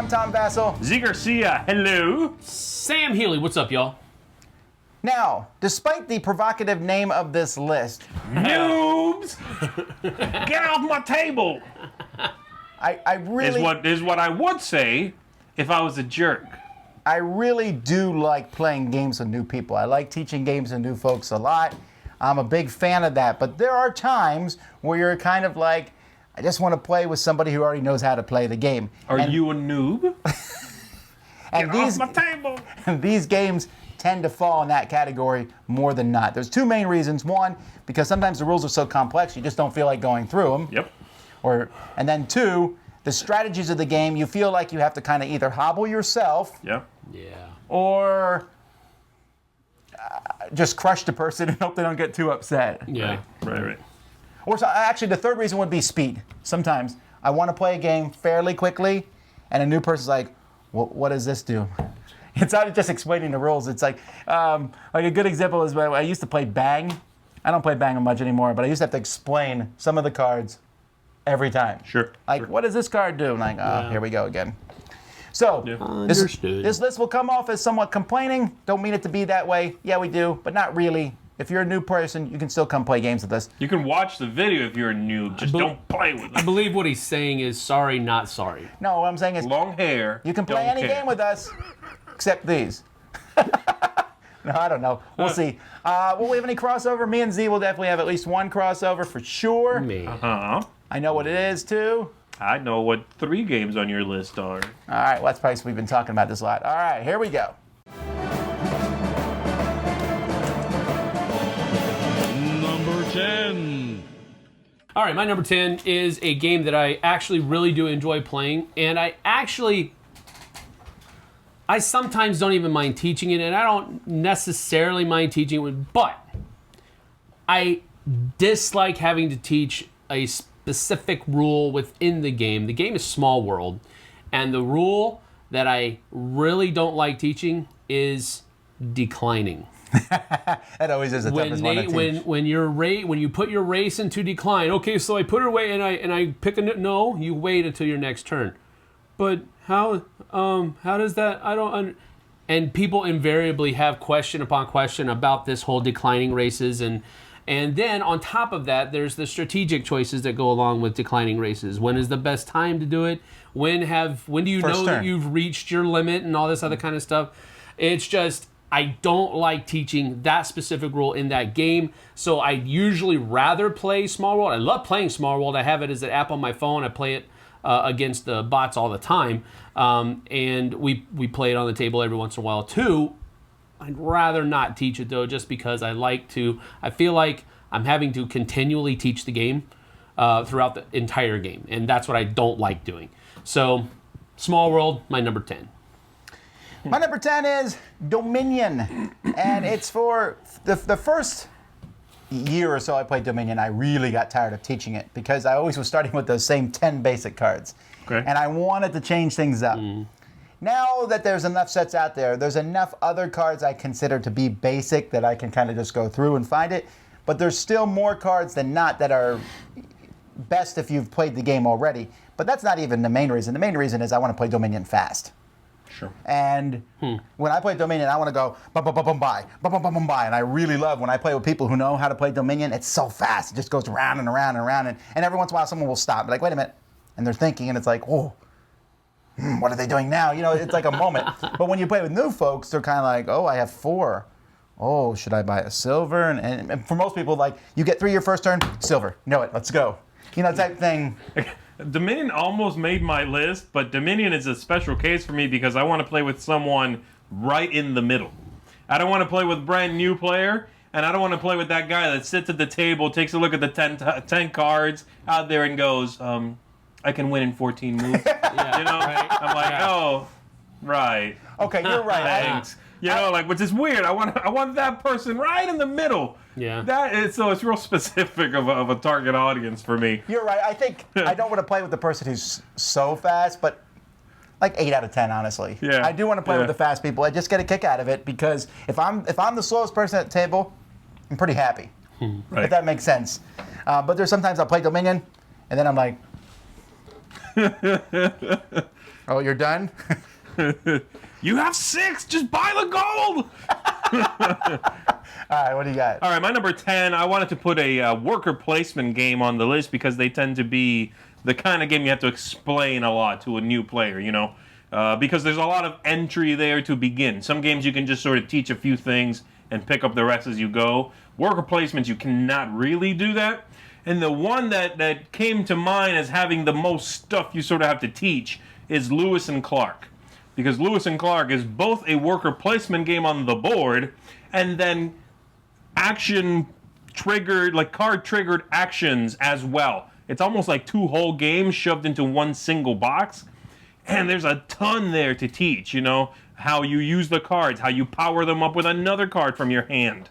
I'm Tom Vassell. Z Garcia, hello. Sam Healy, what's up, y'all? Now, despite the provocative name of this list, Noobs, get off my table. I really Is what I would say if I was a jerk. I really do like playing games with new people. I like teaching games to new folks a lot. I'm a big fan of that. But there are times where you're kind of like, I just want to play with somebody who already knows how to play the game. Are you a noob? And Get off my table. these games tend to fall in that category more than not. There's two main reasons. One, because sometimes the rules are so complex you just don't feel like going through them. Yep. And then two, the strategies of the game, you feel like you have to kind of either hobble yourself Yeah. or just crush the person and hope they don't get too upset. Yeah. Right. Or so, actually, the third reason would be speed. Sometimes I want to play a game fairly quickly, and a new person's like, what does this do? It's not just explaining the rules. It's like a good example is when I used to play Bang. I don't play Bang much anymore, but I used to have to explain some of the cards every time. Sure. Like, what does this card do? And like, here we go again. So, Understood. this list will come off as somewhat complaining. Don't mean it to be that way. Yeah, we do, but not really. If you're a new person, you can still come play games with us. You can watch the video if you're a noob. Just don't play with I it. believe what he's saying is sorry, not sorry. No, what I'm saying is Long hair. you can play don't any care. game with us except these. No, I don't know. We'll see. Will we have any crossover? Me and Z will definitely have at least one crossover for sure. Me. I know what it is, too. I know what 3 games on your list are. All right, well, that's probably we've been talking about this a lot. All right, here we go. Number 10. All right, my number 10 is a game that I actually really do enjoy playing, and I sometimes don't even mind teaching it, and I don't necessarily mind teaching it, but I dislike having to teach a specific rule within the game. The game is Small World, and the rule that I really don't like teaching is declining. That always is the toughest one to teach. When you put your race into decline, okay, so I put it away and I pick a no, you wait until your next turn. But how does that? I don't. And people invariably have question upon question about this whole declining races, and then on top of that, there's the strategic choices that go along with declining races. When is the best time to do it? When do you know that you've reached your limit and all this other kind of stuff? It's just, I don't like teaching that specific rule in that game, so I usually rather play Small World. I love playing Small World. I have it as an app on my phone. I play it against the bots all the time, and we play it on the table every once in a while too. I'd rather not teach it though, just because I feel like I'm having to continually teach the game throughout the entire game, and that's what I don't like doing. So, Small World, my number 10. My number 10 is Dominion, and it's for the first year or so I played Dominion. I really got tired of teaching it because I always was starting with those same 10 basic cards, and I wanted to change things up. Now that there's enough sets out there, there's enough other cards I consider to be basic that I can kind of just go through and find it, but there's still more cards than not that are best if you've played the game already. But that's not even the main reason. The main reason is I want to play Dominion fast. Sure. And when I play Dominion, I want to go buy. And I really love when I play with people who know how to play Dominion. It's so fast. It just goes around and around and around. And every once in a while, someone will stop and be like, wait a minute. And they're thinking, and it's like, oh, what are they doing now? You know, it's like a moment. But when you play with new folks, they're kind of like, oh, I have 4. Oh, should I buy a silver? And for most people, like, you get through your first turn, silver. Know it. Let's go. You know, type thing. Dominion almost made my list, but Dominion is a special case for me because I want to play with someone right in the middle. I don't want to play with a brand new player, and I don't want to play with that guy that sits at the table, takes a look at the 10 cards out there and goes, I can win in 14 moves. Yeah, you know? right. I'm like, oh, right. Okay, you're right. Thanks. You know, like, which is weird. I want that person right in the middle. Yeah. So it's real specific of a target audience for me. You're right. I think I don't want to play with the person who's so fast, but like 8 out of 10, honestly. Yeah. I do want to play with the fast people. I just get a kick out of it because if I'm the slowest person at the table, I'm pretty happy. Right. If that makes sense. But there's sometimes I'll play Dominion, and then I'm like, Oh, you're done? You have 6. Just buy the gold. All right, what do you got? All right, my number 10. I wanted to put a worker placement game on the list because they tend to be the kind of game you have to explain a lot to a new player. Because there's a lot of entry there to begin. Some games you can just sort of teach a few things and pick up the rest as you go. Worker placements, you cannot really do that. And the one that came to mind as having the most stuff you sort of have to teach is Lewis and Clark. Because Lewis and Clark is both a worker placement game on the board and then action triggered, like card triggered actions as well. It's almost like 2 whole games shoved into one single box. And there's a ton there to teach, how you use the cards, how you power them up with another card from your hand.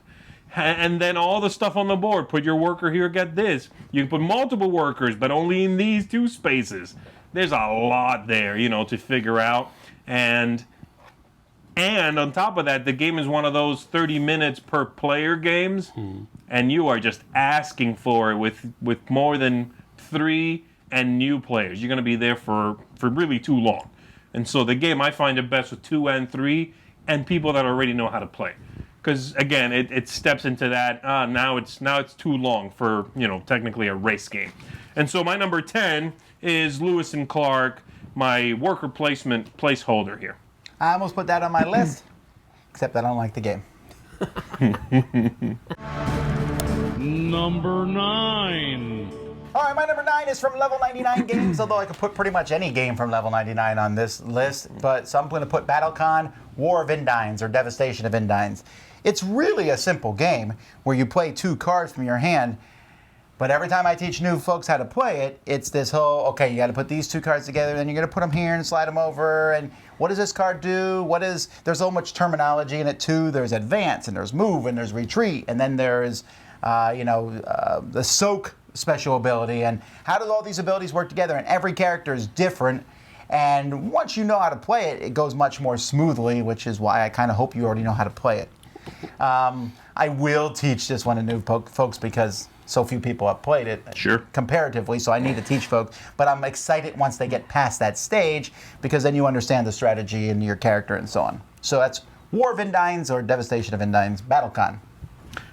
And then all the stuff on the board. Put your worker here, get this. You can put multiple workers, but only in these 2 spaces. There's a lot there, to figure out. And on top of that, the game is one of those 30 minutes per player games. And you are just asking for it with more than 3 and new players. You're going to be there for really too long. And so the game, I find it best with 2 and 3 and people that already know how to play. Because, again, it steps into that, now it's too long for, technically a race game. And so my number 10 is Lewis and Clark, my worker placement placeholder here. I almost put that on my list, except I don't like the game. Number 9. All right, my number 9 is from Level 99 Games, although I could put pretty much any game from Level 99 on this list. So I'm going to put BattleCon War of Indines, or Devastation of Indines. It's really a simple game where you play 2 cards from your hand, but every time I teach new folks how to play it, it's this whole, okay, you got to put these 2 cards together, then you're going to put them here and slide them over, and what does this card do? There's so much terminology in it too. There's advance, and there's move, and there's retreat, and then there's, the soak special ability, and how do all these abilities work together? And every character is different, and once you know how to play it, it goes much more smoothly, which is why I kind of hope you already know how to play it. I will teach this one to new folks because so few people have played it comparatively, so I need to teach folks. But I'm excited once they get past that stage because then you understand the strategy and your character and so on. So that's War of Indines or Devastation of Indines, BattleCon.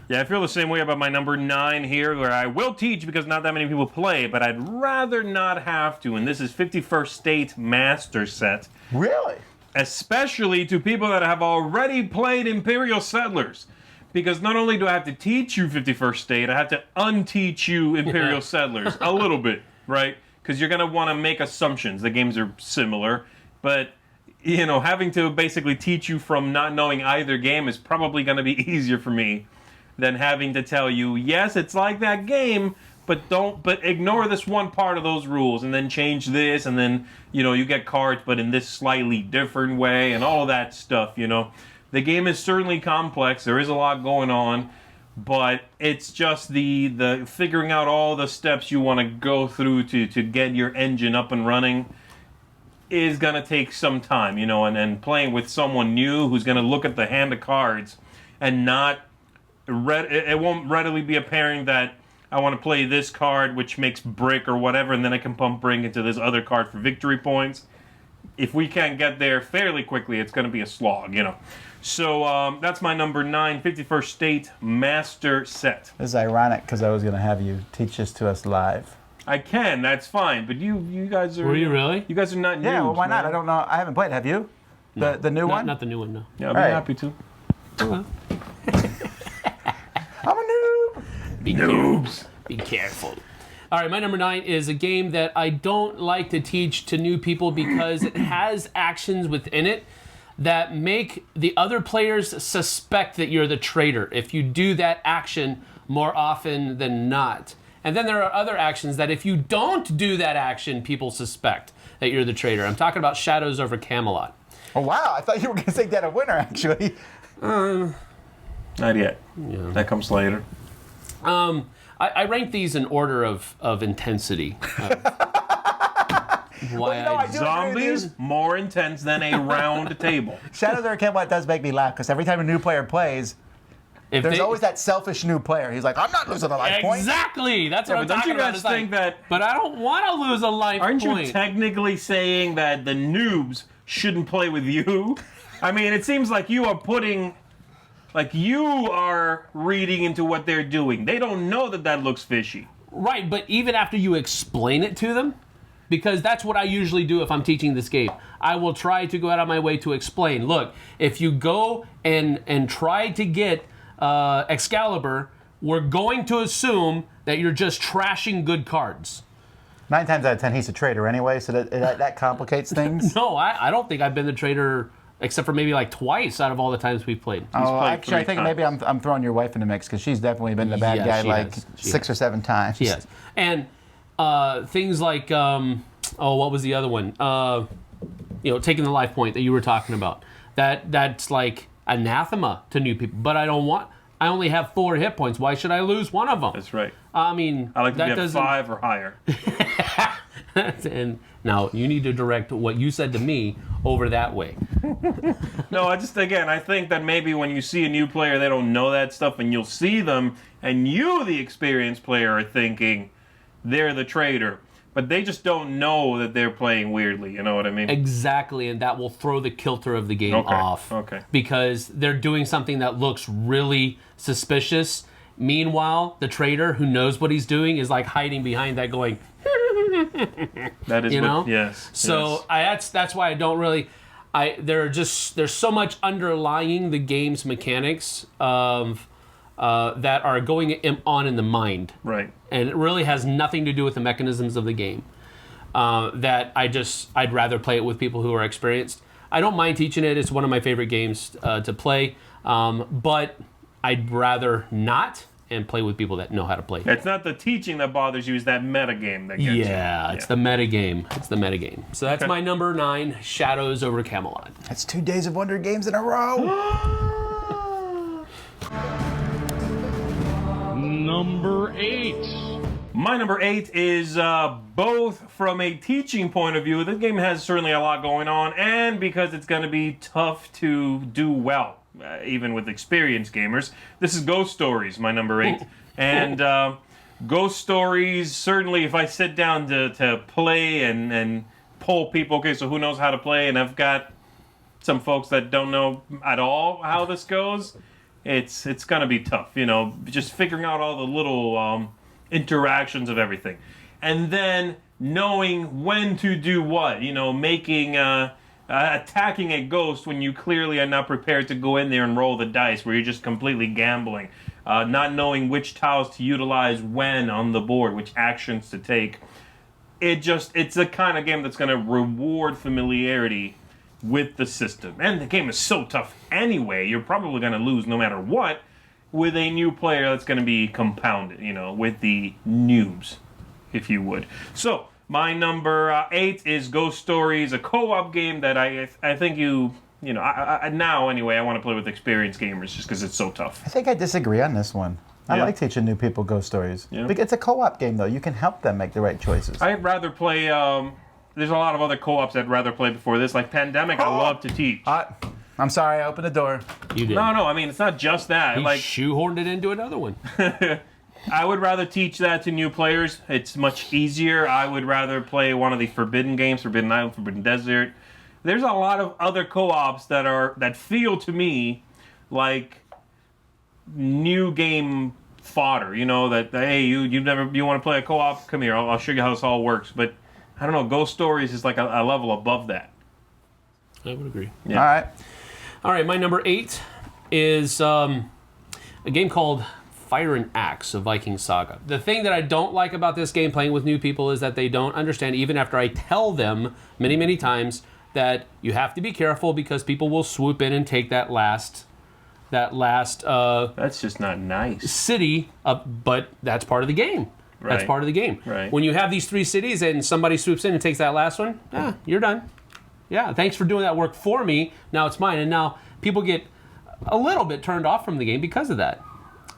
Yeah, I feel the same way about my number 9 here, where I will teach because not that many people play, but I'd rather not have to. And this is 51st State Master Set. Really? Especially to people that have already played Imperial Settlers. Because not only do I have to teach you 51st State, I have to unteach you Imperial Settlers a little bit, right? Because you're going to want to make assumptions. The games are similar, but having to basically teach you from not knowing either game is probably going to be easier for me than having to tell you, yes, it's like that game, but ignore this one part of those rules and then change this, and then you get cards but in this slightly different way and all of that stuff. The game is certainly complex. There is a lot going on, but it's just the figuring out all the steps you want to go through to get your engine up and running is going to take some time, and playing with someone new who's going to look at the hand of cards and it won't readily be apparent that I want to play this card, which makes brick or whatever, and then I can pump brick into this other card for victory points. If we can't get there fairly quickly, it's going to be a slog, So that's my number 9, 51st State Master Set. This is ironic because I was going to have you teach this to us live. I can, that's fine, but you guys are... Were you really? You guys are not new. Yeah, well, why not? I don't know. I haven't played. Have you? No. The new one? Not the new one, no. Yeah, I'll be happy to. Oh, well. I'm a noob. Noobs. Be careful. All right, my number 9 is a game that I don't like to teach to new people because it has actions within it that make the other players suspect that you're the traitor if you do that action more often than not. And then there are other actions that if you don't do that action, people suspect that you're the traitor. I'm talking about Shadows over Camelot. Oh, wow. I thought you were going to take that a winner, actually. Not yet. Yeah. That comes later. I rank these in order of intensity. Zombies, more intense than a round table. Shadows over Camelot does make me laugh because every time a new player plays, There's always that selfish new player. He's like, I'm not losing a life point. Exactly. That's what I'm but don't talking you about. guys It's like, think that? But I don't want to lose a life Aren't point. you technically saying that the noobs shouldn't play with you? I mean, it seems like you are putting, like you are reading into what they're doing. They don't know that looks fishy. Right, but even after you explain it to them, because that's what I usually do if I'm teaching this game. I will try to go out of my way to explain. Look, if you go and try to get Excalibur, we're going to assume that you're just trashing good cards. 9 times out of 10, he's a traitor anyway, so that complicates things. No, I don't think I've been the traitor except for maybe like twice out of all the times we've played. Oh, played actually, I 3 think maybe I'm throwing your wife in the mix because she's definitely been the bad Yeah, guy she like has. She 6 or 7 times. Yes. And things like, what was the other one? Taking the life point that you were talking about. That's like anathema to new people. But I only have 4 hit points. Why should I lose one of them? That's right. I mean, I like to that be at 5 or higher. And now you need to direct what you said to me over that way. No, I think that maybe when you see a new player, they don't know that stuff, and you'll see them, and you, the experienced player, are thinking they're the traitor. But they just don't know that they're playing weirdly, you know what I mean? Exactly, and that will throw the kilter of the game off. Okay. Because they're doing something that looks really suspicious. Meanwhile, the traitor who knows what he's doing is like hiding behind that going, That is yes. So yes. that's why I don't really. There's so much underlying the game's mechanics of that are going on in the mind, Right. and it really has nothing to do with the mechanisms of the game. That I'd rather play it with people who are experienced. I don't mind teaching it; it's one of my favorite games to play. But I'd rather not and play with people that know how to play. It's not the teaching that bothers you; it's that meta game that gets you. Yeah, it's the meta game. It's the meta game. So that's Okay. my number 9, Shadows over Camelot. That's 2 Days of Wonder games in a row. Number 8. My number 8 is both from a teaching point of view. This game has certainly a lot going on, and because it's going to be tough to do well, even with experienced gamers. This is Ghost Stories, my number 8. And Ghost Stories, certainly if I sit down to play and poll people, okay, so who knows how to play, and I've got some folks that don't know at all how this goes, it's going to be tough, just figuring out all the little interactions of everything. And then knowing when to do what, making... attacking a ghost when you clearly are not prepared to go in there and roll the dice, where you're just completely gambling, not knowing which tiles to utilize when on the board, which actions to take. It's the kind of game that's going to reward familiarity with the system. And the game is so tough anyway, you're probably going to lose no matter what with a new player that's going to be compounded, with the noobs, if you would. So, my number 8 is Ghost Stories, a co-op game that I think now anyway, I want to play with experienced gamers just because it's so tough. I think I disagree on this one. I like teaching new people Ghost Stories. Yeah. Because it's a co-op game, though. You can help them make the right choices. I'd rather play, there's a lot of other co-ops I'd rather play before this, like Pandemic. I love to teach. I'm sorry, I opened the door. You did. No, I mean, it's not just that. He shoehorned it into another one. I would rather teach that to new players. It's much easier. I would rather play one of the Forbidden games, Forbidden Island, Forbidden Desert. There's a lot of other co-ops that feel to me like new game fodder. That hey, you want to play a co-op? Come here, I'll show you how this all works. But I don't know. Ghost Stories is like a level above that. I would agree. Yeah. All right, my number 8 is a game called Fire and Axe, a Viking Saga. The thing that I don't like about this game, playing with new people, is that they don't understand, even after I tell them many, many times, that you have to be careful because people will swoop in and take that last That's just not nice. city, but that's part of the game. That's Right. part of the game. Right. When you have these 3 cities and somebody swoops in and takes that last one, you're done. Yeah, thanks for doing that work for me. Now it's mine. And now people get a little bit turned off from the game because of that.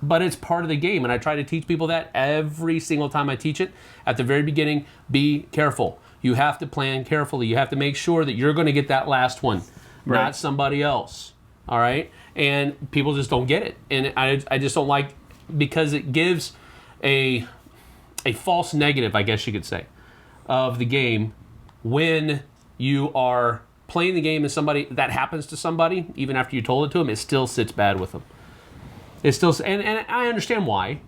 But it's part of the game, and I try to teach people that every single time I teach it. At the very beginning, be careful. You have to plan carefully. You have to make sure that you're going to get that last one, Right. not somebody else. All right, and people just don't get it, and I just don't like, because it gives a false negative, I guess you could say, of the game when you are playing the game and somebody that happens to somebody, even after you told it to them, it still sits bad with them. It still, and I understand why,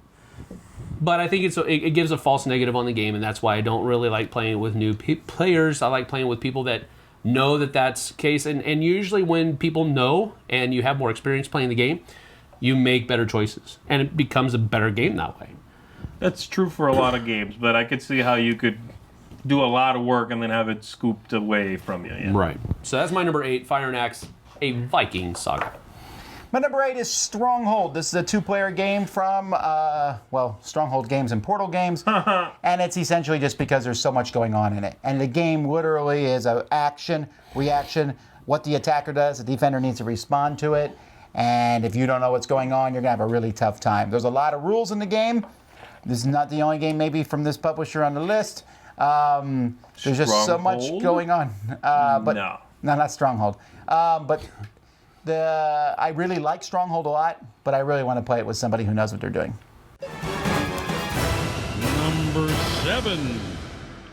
but I think it gives a false negative on the game, and that's why I don't really like playing with new players. I like playing with people that know that that's the case, and usually when people know and you have more experience playing the game, you make better choices, and it becomes a better game that way. That's true for a lot of games, but I could see how you could do a lot of work and then have it scooped away from you. Yeah. Right. So that's my number 8, Fire and Axe, a Viking saga. My number 8 is Stronghold. This is a 2-player game from, Stronghold games and Portal games. And it's essentially just because there's so much going on in it. And the game literally is an action, reaction. What the attacker does, the defender needs to respond to it. And if you don't know what's going on, you're going to have a really tough time. There's a lot of rules in the game. This is not the only game maybe from this publisher on the list. There's just so much going on. No, not Stronghold. But I really like Stronghold a lot, but I really want to play it with somebody who knows what they're doing. Number 7.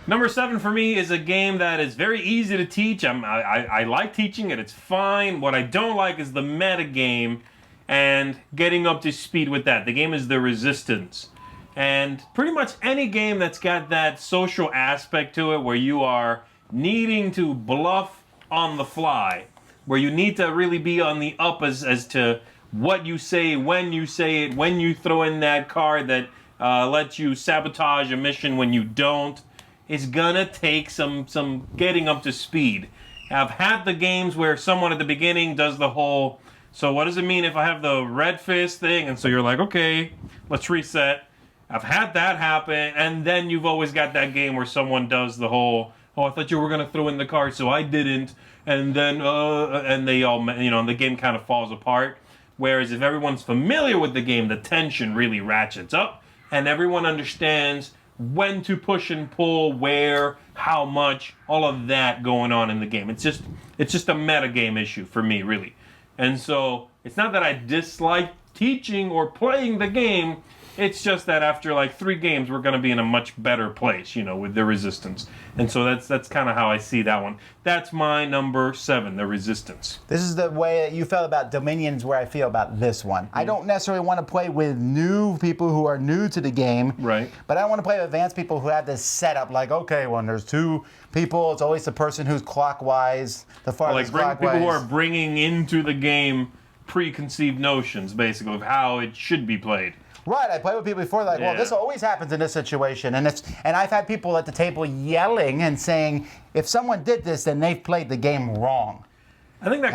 Number 7 for me is a game that is very easy to teach. I like teaching it. It's fine. What I don't like is the meta game and getting up to speed with that. The game is The Resistance. And pretty much any game that's got that social aspect to it where you are needing to bluff on the fly, where you need to really be on the up as to what you say, when you say it, when you throw in that card that lets you sabotage a mission when you don't, it's gonna take some getting up to speed. I've had the games where someone at the beginning does the whole, so what does it mean if I have the red fist thing? And so you're like, okay, let's reset. I've had that happen, and then you've always got that game where someone does the whole, oh, I thought you were going to throw in the card, so I didn't, and then, and they all, the game kind of falls apart. Whereas if everyone's familiar with the game, the tension really ratchets up, and everyone understands when to push and pull, where, how much, all of that going on in the game. It's just a meta game issue for me, really. And so, it's not that I dislike teaching or playing the game, it's just that after like 3 games, we're going to be in a much better place, with The Resistance. And so that's kind of how I see that one. That's my number 7, The Resistance. This is the way that you felt about Dominion's where I feel about this one. I don't necessarily want to play with new people who are new to the game. Right. But I want to play with advanced people who have this setup like, okay, when there's 2 people, it's always the person who's clockwise, the farthest clockwise. People who are bringing into the game preconceived notions, basically, of how it should be played. Right, I played with people before like, well, this always happens in this situation. And I've had people at the table yelling and saying, if someone did this, then they've played the game wrong. I think that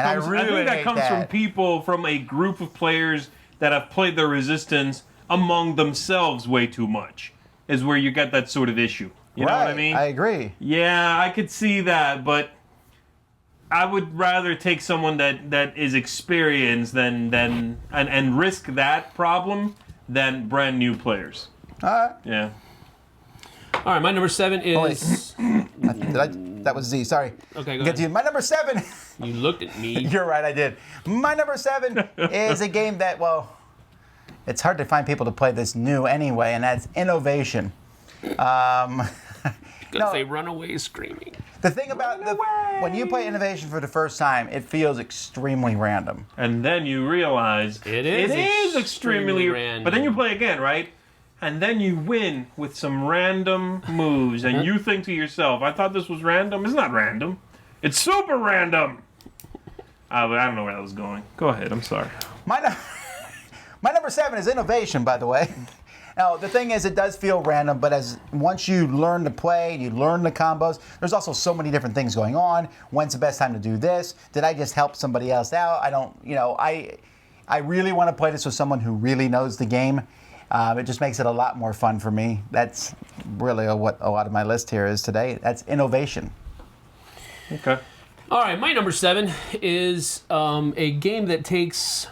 comes from people, from a group of players that have played The Resistance among themselves way too much, is where you get that sort of issue. You know what I mean? I agree. Yeah, I could see that, but I would rather take someone that is experienced and risk that problem than brand new players. All right. Yeah. All right, my number 7 is... That was Z, sorry. Okay, go Get to you. ahead. My number 7... You looked at me. You're right, I did. My number 7 is a game that, it's hard to find people to play this new anyway, and that's Innovation. Because they run away screaming. The thing about when you play Innovation for the first time, it feels extremely random. And then you realize it is extremely random. But then you play again, right? And then you win with some random moves, and you think to yourself, I thought this was random. It's not random. It's super random. I don't know where that was going. Go ahead, I'm sorry. My number 7 is Innovation, by the way. Now, the thing is, it does feel random, but once you learn to play, you learn the combos, there's also so many different things going on. When's the best time to do this? Did I just help somebody else out? I don't, I really want to play this with someone who really knows the game. It just makes it a lot more fun for me. That's really what a lot of my list here is today. That's Innovation. Okay. All right, my number 7 is a game that takes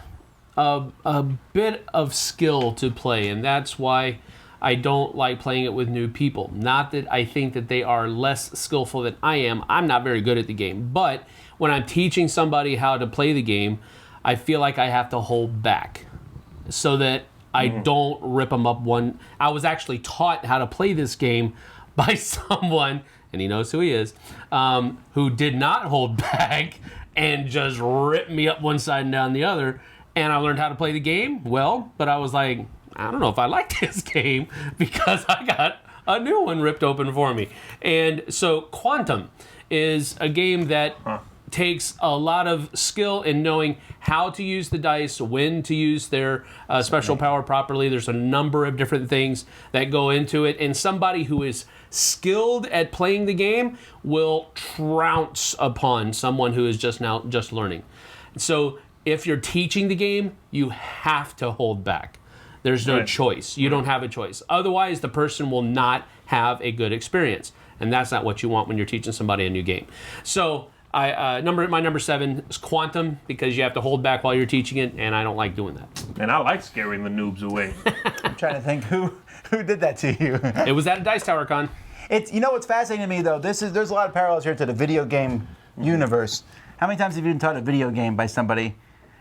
a bit of skill to play, and that's why I don't like playing it with new people. Not that I think that they are less skillful than I am. I'm not very good at the game, but when I'm teaching somebody how to play the game, I feel like I have to hold back so that I don't rip them up one. I was actually taught how to play this game by someone, and he knows who he is, who did not hold back and just ripped me up one side and down the other. And I learned how to play the game well, but I was like, I don't know if I like this game because I got a new one ripped open for me. And so Quantum is a game that takes a lot of skill in knowing how to use the dice, when to use their special power properly. There's a number of different things that go into it. And somebody who is skilled at playing the game will trounce upon someone who is just learning. So if you're teaching the game, you have to hold back. There's no choice. You don't have a choice. Otherwise, the person will not have a good experience. And that's not what you want when you're teaching somebody a new game. So my number 7 is Quantum, because you have to hold back while you're teaching it, and I don't like doing that. And I like scaring the noobs away. I'm trying to think who did that to you. It was at a Dice Tower Con. What's fascinating to me though. There's a lot of parallels here to the video game universe. How many times have you been taught a video game by somebody?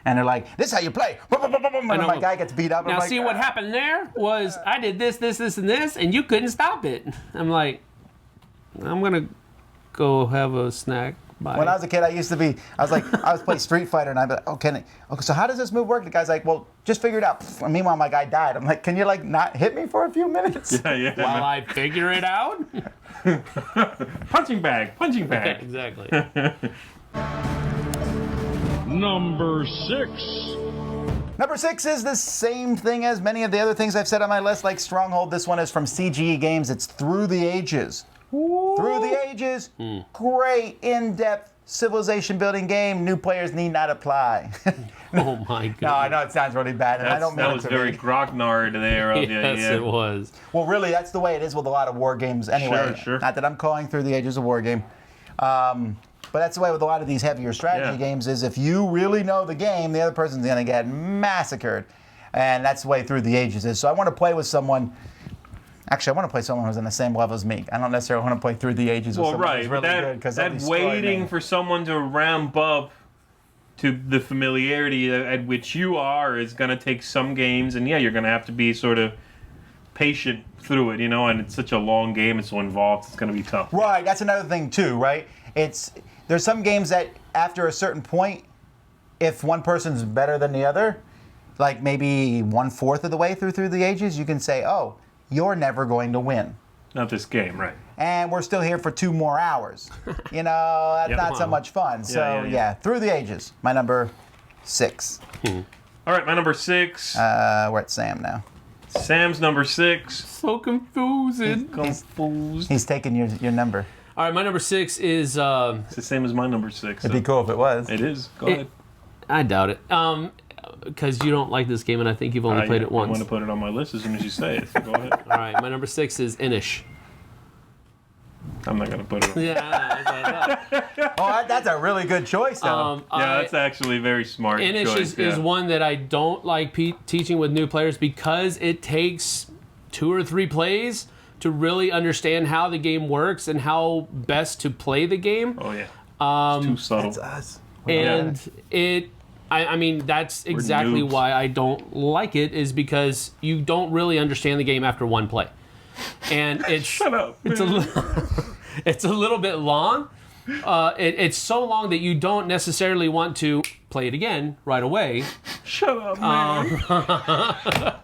And they're like, this is how you play. And then my guy gets beat up. Now, I'm like, see, what happened there was I did this, and this, and you couldn't stop it. I'm like, I'm going to go have a snack. Bye. When I was a kid, I was playing Street Fighter, and I'd be like, okay, so how does this move work? The guy's like, well, just figure it out. And meanwhile, my guy died. I'm like, can you not hit me for a few minutes? Yeah. While I figure it out? Punching bag. Exactly. Number 6. Number 6 is the same thing as many of the other things I've said on my list, like Stronghold. This one is from CGE Games. It's Through the Ages. Through the Ages, great in-depth civilization building game. New players need not apply. Oh my god. No, I know it sounds really bad, and I don't mean that it was to very be. Grognard there. Yes, it was. Well, really, that's the way it is with a lot of war games anyway. Sure. Not that I'm calling Through the Ages a war game. But that's the way with a lot of these heavier strategy games is if you really know the game, the other person's going to get massacred. And that's the way Through the Ages is. So I want to play with someone. Actually, I want to play someone who's on the same level as me. I don't necessarily want to play Through the Ages with someone who's really good. Because that waiting for someone to ramp up to the familiarity at which you are is going to take some games. And you're going to have to be sort of patient through it, and it's such a long game. It's so involved. It's going to be tough. Right. That's another thing, too, right? There's some games that after a certain point, if one person's better than the other, like maybe 1/4 of the way through the Ages, you can say, oh, you're never going to win. Not this game, right? And we're still here for 2 more hours. That's not so much fun. So, Through the Ages, my number 6. All right, my number 6. We're at Sam now. Sam's number 6. So confusing. He's taking your number. All right, my number 6 is... It's the same as my number 6. It'd be cool if it was. It is. Go ahead. I doubt it. Because you don't like this game, and I think you've only played it once. I want to put it on my list as soon as you say it. So go ahead. All right, my number 6 is Inish. I'm not going to put it on. Oh, that's a really good choice, though. That's actually a very smart Inish choice. is one that I don't like teaching with new players because it takes 2 or 3 plays to really understand how the game works and how best to play the game. Oh, yeah. It's too subtle. That's us. And I mean, that's exactly noobs. why I don't like it, is because you don't really understand the game after one play. And it's Shut up. it's a little bit long. It's so long that you don't necessarily want to play it again right away. Shut up, man.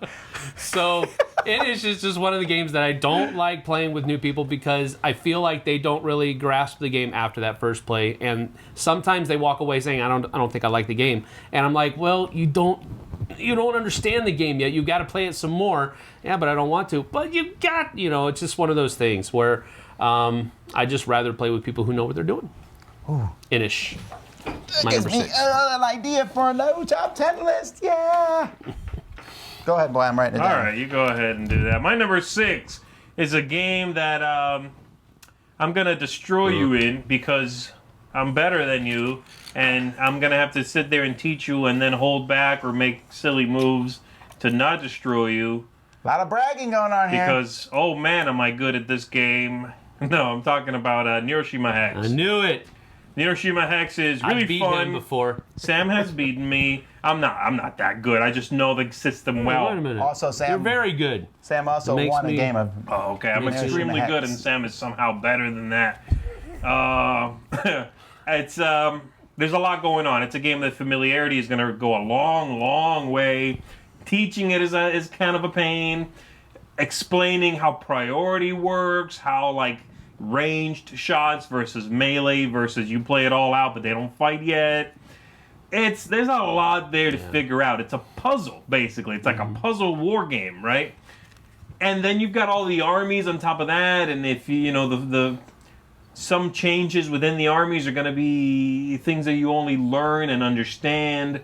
So it is just one of the games that I don't like playing with new people because I feel like they don't really grasp the game after that first play, and sometimes they walk away saying I don't think I like the game, and I'm like, well, you don't understand the game yet. You got to play it some more. Yeah, but I don't want to. But you got, it's just one of those things where I just rather play with people who know what they're doing. Ooh. Inish. That My gives number me 6. an idea for a no top 10 list. Yeah. Go ahead, boy. I'm writing it down. All right, you go ahead and do that. My number 6 is a game that I'm going to destroy you in because I'm better than you, and I'm going to have to sit there and teach you and then hold back or make silly moves to not destroy you. A lot of bragging going on here. Because, oh man, am I good at this game. No, I'm talking about Hiroshima Hex. I knew it. Hiroshima Hex is really I've beat fun. him before. Sam has beaten me. I'm not that good. I just know the system well. Wait a minute. Also, Sam. You're very good. Sam also Makes won a me- game of. Oh, okay. I'm Hiroshima extremely Hex. good, and Sam is somehow better than that. It's there's a lot going on. It's a game that familiarity is going to go a long, long way. Teaching it is kind of a pain. Explaining how priority works, how like ranged shots versus melee versus you play it all out, but they don't fight yet. There's a lot there to figure out. It's a puzzle, basically. It's like a puzzle war game, right? And then you've got all the armies on top of that, and if the some changes within the armies are going to be things that you only learn and understand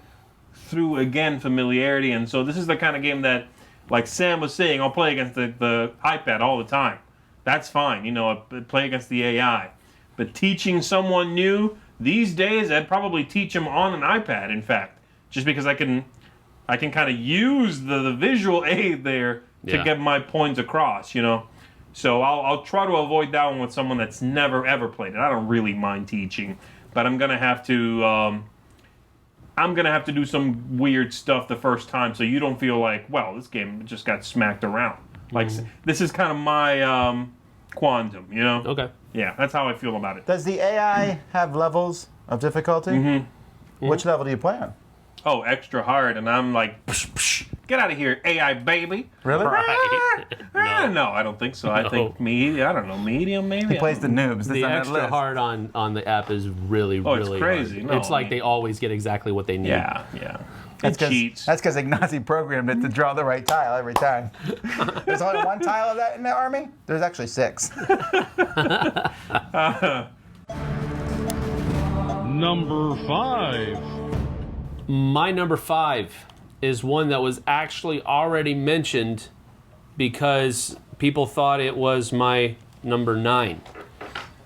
through, again, familiarity. And so this is the kind of game that, like Sam was saying, I'll play against the iPad all the time. That's fine, I play against the AI. But teaching someone new, these days, I'd probably teach them on an iPad, in fact. Just because I can kind of use the visual aid there to get my points across, So I'll try to avoid that one with someone that's never, ever played it. I don't really mind teaching, but I'm going to have to... I'm going to have to do some weird stuff the first time so you don't feel like, well, this game just got smacked around. Like, this is kind of my quantum, Okay. Yeah, that's how I feel about it. Does the AI have levels of difficulty? Which level do you play on? Oh, extra hard, and I'm like, psh, psh, get out of here, AI baby. Really? Right. No, I don't think so. I think medium maybe. He plays the Noobs. That's The on that extra list. hard on the app is really, Oh, it's really crazy. hard. No, It's like I mean- they always get exactly what they need. Yeah. That's It cheats. That's because Ignazi programmed it to draw the right tile every time. There's only one tile of that in the army? There's actually 6. Number 5. My number 5 is one that was actually already mentioned because people thought it was my number 9,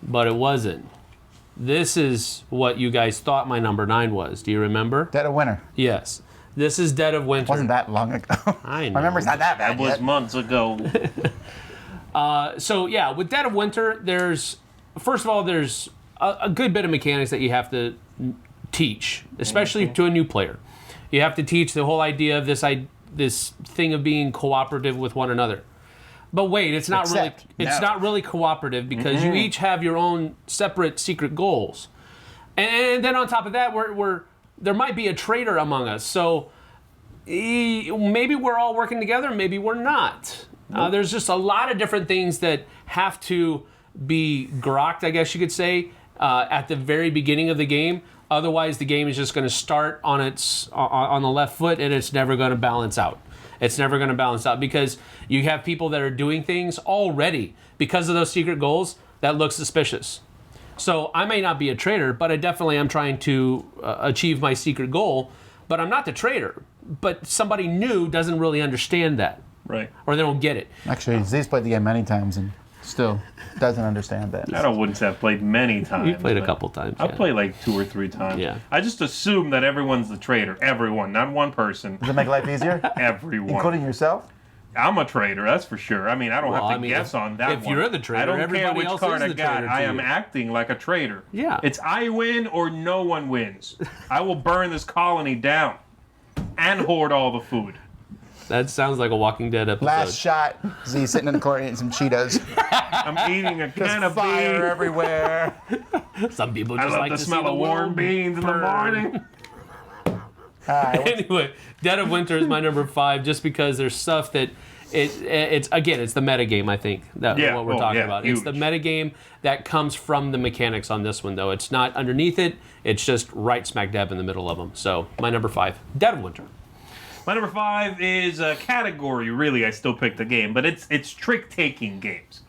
but it wasn't. This is what you guys thought my number 9 was. Do you remember? Dead of Winter. Yes. This is Dead of Winter. Wasn't that long ago? I know. My memory's not that bad That was yet. months ago. So yeah, with Dead of Winter, there's first of all there's a good bit of mechanics that you have to teach, especially to a new player. You have to teach the whole idea of this thing of being cooperative with one another. But wait, it's not Except, no. not really cooperative because you each have your own separate secret goals. And then on top of that, there might be a traitor among us. So maybe we're all working together, maybe we're not. There's just a lot of different things that have to be grokked, I guess you could say, at the very beginning of the game. Otherwise, the game is just going to start on the left foot, and it's never going to balance out. It's never going to balance out because you have people that are doing things already because of those secret goals that look suspicious. So I may not be a traitor, but I definitely am trying to achieve my secret goal. But I'm not the traitor. But somebody new doesn't really understand that, Right. or they don't get it. Actually, Z's played the game many times and still doesn't understand that. I wouldn't say I've played many times. You played a but couple times. I've yeah. played like 2 or 3 times. Yeah. I just assume that everyone's the traitor. Everyone, not one person. Does it make life easier? Everyone. Including yourself? I'm a traitor, that's for sure. I mean, I don't Well, have to I mean, guess on that if one. you're the traitor, I don't care everybody which else card is I the got. traitor to I am you. acting like a traitor. Yeah. It's I win or no one wins. I will burn this colony down and hoard all the food. That sounds like a Walking Dead episode. Last shot, Z sitting in the corner eating some Cheetos. I'm eating a can of Fire beans. everywhere. Some people I just love like the to smell see the of warm world beans in the burn. morning. Anyway, Dead of Winter is my number 5 just because there's stuff that it's the meta game, I think, that Yeah. what we're Oh, talking yeah, about. huge. It's the meta game that comes from the mechanics on this one, though. It's not underneath it. It's just right smack dab in the middle of them. So my number 5, Dead of Winter. My number 5 is a category, really. I still picked the game, but it's trick-taking games.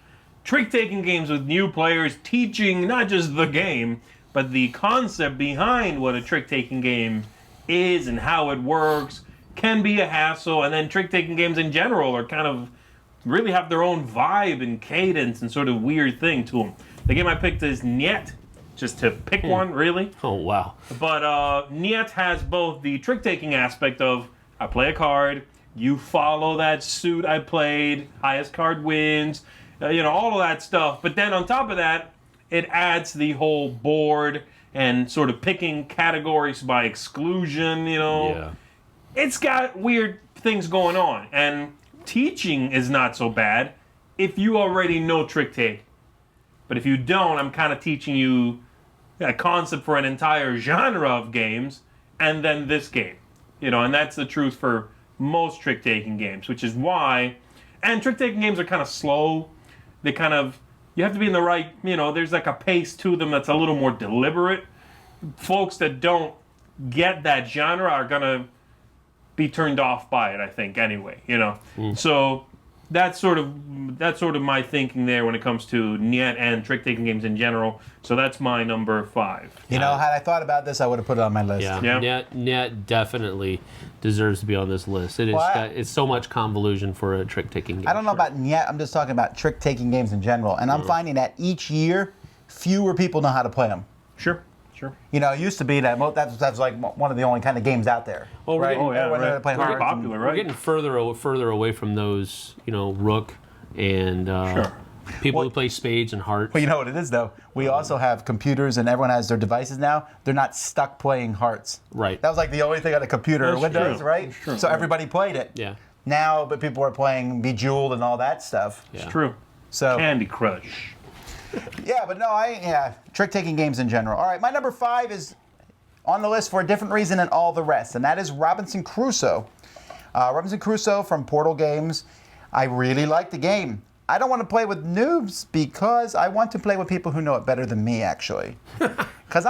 Trick-taking games with new players teaching not just the game, but the concept behind what a trick-taking game is and how it works can be a hassle. And then trick-taking games in general are kind of really have their own vibe and cadence and sort of weird thing to them. The game I picked is Niet, just to pick one, really. Oh, wow. But Niet has both the trick-taking aspect of I play a card, you follow that suit I played, highest card wins, all of that stuff. But then on top of that, it adds the whole board and sort of picking categories by exclusion, Yeah. It's got weird things going on. And teaching is not so bad if you already know trick take. But if you don't, I'm kind of teaching you a concept for an entire genre of games and then this game. And that's the truth for most trick-taking games, which is why... And trick-taking games are kind of slow. They kind of... You have to be in the right... there's like a pace to them that's a little more deliberate. Folks that don't get that genre are going to be turned off by it, I think, anyway. So that's sort of my thinking there when it comes to Niet and trick-taking games in general. So that's my number 5. Had I thought about this, I would have put it on my list. Yeah. Net definitely deserves to be on this list. It's so much convolution for a trick-taking game. I don't know about Niet. I'm just talking about trick-taking games in general. And I'm finding that each year, fewer people know how to play them. Sure. It used to be that that's like one of the only kind of games out there. Well, right? Right. They're playing Very cards popular, right? We're getting further away from those, Rook and people who play spades and hearts. Well, you know what it is, though? We also have computers, and everyone has their devices now. They're not stuck playing hearts. Right. That was like the only thing on a computer or That's Windows, true. right? That's true. So everybody played it. Yeah. Now, but people are playing Bejeweled and all that stuff. Yeah. It's true. So Candy Crush. yeah, but no, trick-taking games in general. All right, my number 5 is on the list for a different reason than all the rest, and that is Robinson Crusoe. Robinson Crusoe from Portal Games. I really like the game. I don't want to play with noobs because I want to play with people who know it better than me, actually. Because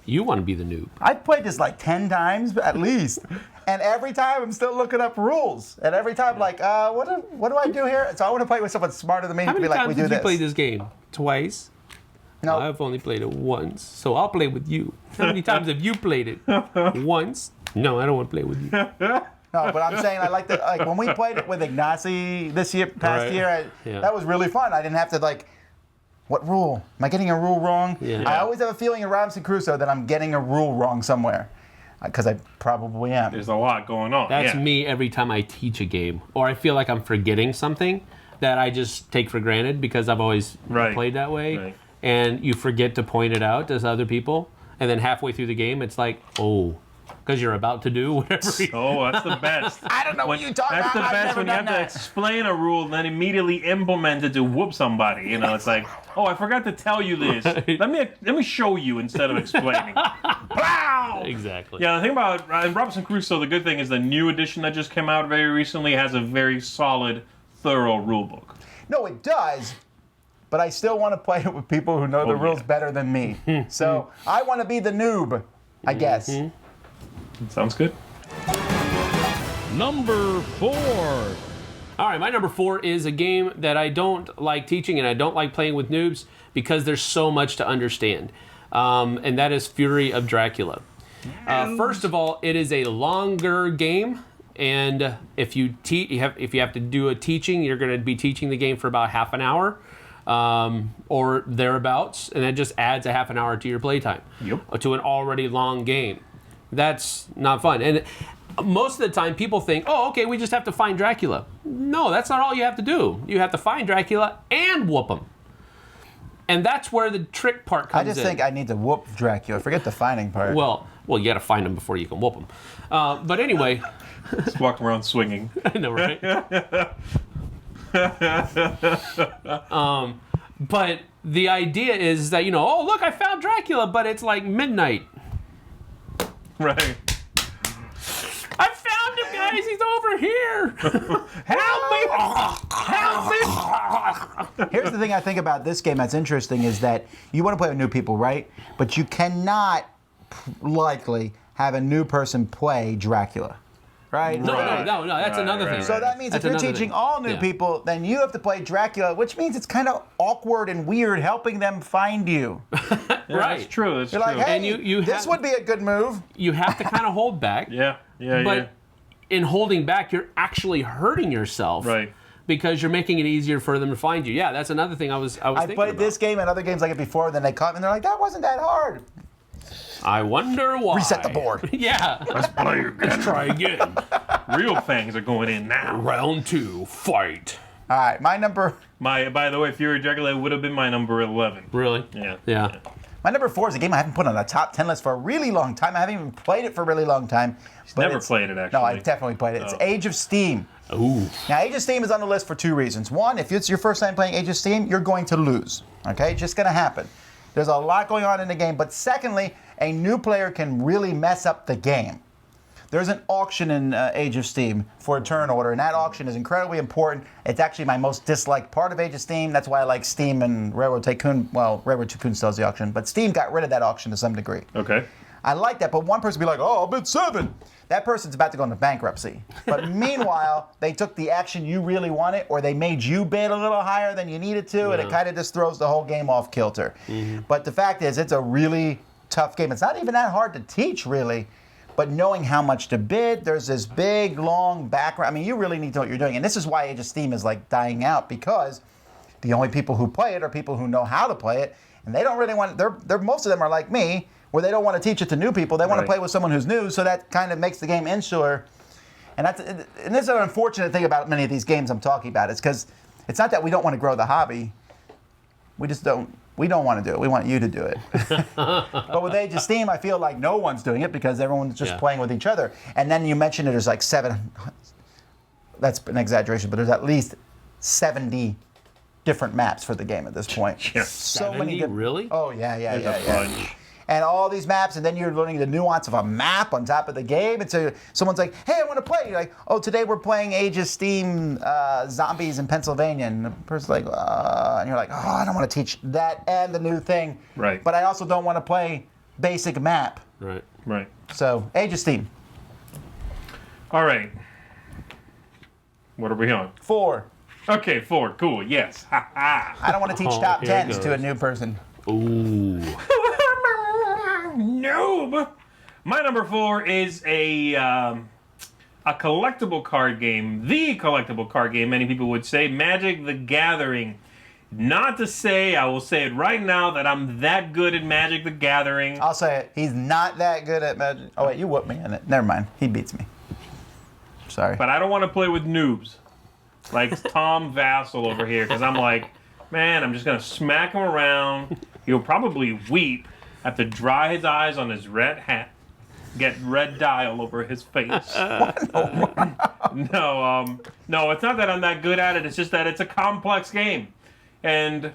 You want to be the noob. I've played this like 10 times at least. And every time I'm still looking up rules. And every time what do I do here? So I want to play with someone smarter than me How to many be like, times we do did you this. play this game? Twice? No. I've only played it once, so I'll play with you. How many times have you played it? Once? No, I don't want to play with you. No, but I'm saying I like when we played it with Ignacy this past Right. year, Yeah. that was really fun. I didn't have to what rule? Am I getting a rule wrong? Yeah. I always have a feeling in Robinson Crusoe that I'm getting a rule wrong somewhere. Because I probably am. There's a lot going on. That's me every time I teach a game, or I feel like I'm forgetting something that I just take for granted because I've always played that way. Right. And you forget to point it out to other people, and then halfway through the game, it's like, because you're about to do whatever. Oh, that's the best. I don't know what you're talking That's about. the I've best never when you have done to that. explain a rule and then immediately implement it to whoop somebody. It's like, I forgot to tell you this. Let me show you instead of explaining. Wow! Exactly. Yeah, the thing about Robinson Crusoe, the good thing is the new edition that just came out very recently has a very solid, thorough rule book. No, it does. But I still want to play it with people who know the rules better than me. So I want to be the noob, I guess. Sounds good. Number 4. All right, my number 4 is a game that I don't like teaching and I don't like playing with noobs because there's so much to understand. And that is Fury of Dracula. First of all, it is a longer game. And if you have to do a teaching, you're going to be teaching the game for about half an hour. Or thereabouts, and that just adds a half an hour to your playtime. Yep. To an already long game. That's not fun. And most of the time, people think, okay, we just have to find Dracula. No, that's not all you have to do. You have to find Dracula and whoop him. And that's where the trick part comes in. I just think I need to whoop Dracula. Forget the finding part. Well, you got to find him before you can whoop him. But anyway, Just walk around swinging. I know, right? But the idea is that, look, I found Dracula, but it's like midnight. Right. I found him, guys. He's over here. Help me. Here's the thing I think about this game that's interesting is that you want to play with new people, right? But you cannot likely have a new person play Dracula. Right? No, that's another thing. So that means That's if you're another teaching thing. all new people, then you have to play Dracula, which means it's kind of awkward and weird helping them find you. Right. That's true. That's You're true. like, hey, And you this have- would be a good move. You have to kind of hold back. Yeah. But in holding back, you're actually hurting yourself. Right. Because you're making it easier for them to find you. Yeah, that's another thing I was I thinking played about. this game and other games like it before, then they caught me and they're like, that wasn't that hard. I wonder why. Reset the board. Yeah. Let's play again. Let's try again. Real fangs are going in now. Round 2, fight. All right, my number By the way, Fury of Dracula would have been my number 11. Really? Yeah. Yeah. My number 4 is a game I haven't put on a top 10 list for a really long time. I haven't even played it for a really long time. Never played it, actually. No, I definitely played it. It's Age of Steam. Ooh. Now, Age of Steam is on the list for 2 reasons. One, if it's your first time playing Age of Steam, you're going to lose. Okay? It's just going to happen. There's a lot going on in the game. But secondly, a new player can really mess up the game. There's an auction in Age of Steam for a turn order, and that auction is incredibly important. It's actually my most disliked part of Age of Steam. That's why I like Steam and Railroad Tycoon. Well, Railroad Tycoon still has the auction, but Steam got rid of that auction to some degree. Okay. I like that, but one person will be like, oh, I'll bid 7. That person's about to go into bankruptcy. But meanwhile, they took the action you really wanted, or they made you bid a little higher than you needed to, and it kind of just throws the whole game off kilter. But the fact is, it's a really tough game. It's not even that hard to teach, really. But knowing how much to bid, there's this big, long background. I mean, you really need to know what you're doing. And this is why Age of Steam is like dying out, because the only people who play it are people who know how to play it. And they don't really want, most of them are like me, where they don't want to teach it to new people. They want to play with someone who's new, so that kind of makes the game insular. And this is an unfortunate thing about many of these games I'm talking about. It's because it's not that we don't want to grow the hobby. We just don't. We don't want to do it. We want you to do it. But with Age of Steam, I feel like no one's doing it because everyone's just playing with each other. And then you mentioned there's like 7. That's an exaggeration, but there's at least 70 different maps for the game at this point. Yeah. So 70? Really? Oh yeah. There's a bunch. And all these maps, and then you're learning the nuance of a map on top of the game. And so someone's like, hey, I want to play. You're like, oh, today we're playing Age of Steam Zombies in Pennsylvania. And the person's like, and you're like, oh, I don't want to teach that and the new thing. Right. But I also don't want to play basic map. Right. Right. So, Age of Steam. All right. What are we on? 4. Okay, 4. Cool. Yes. Ha ha. I don't want to teach Oh, top here it 10s to goes. a new person. Ooh. Noob. My number 4 is a collectible card game. The collectible card game, many people would say, Magic the Gathering. Not to say, I will say it right now, that I'm that good at Magic the Gathering. I'll say it. He's not that good at Magic. Oh, wait, you whooped me in it. Never mind. He beats me. Sorry. But I don't want to play with noobs. Like Tom Vassell over here, because I'm like, man, I'm just going to smack him around. He'll probably weep. Have to dry his eyes on his red hat. Get red dye all over his face. No, it's not that I'm that good at it. It's just that it's a complex game. And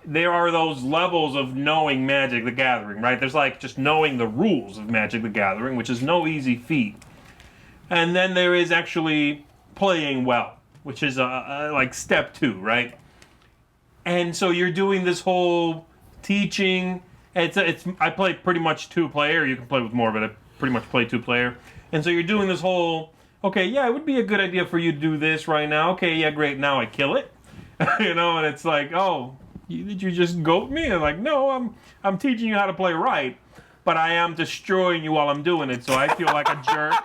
there are those levels of knowing Magic the Gathering, right? There's like just knowing the rules of Magic the Gathering, which is no easy feat. And then there is actually playing well, which is like step 2, right? And so you're doing this whole teaching. I play pretty much 2-player. You can play with more, but I pretty much play 2-player. And so you're doing this whole, okay, yeah, it would be a good idea for you to do this right now. Okay, yeah, great. Now I kill it. And it's like, oh, did you just goat me? And like, no, I'm teaching you how to play right, but I am destroying you while I'm doing it. So I feel like a jerk.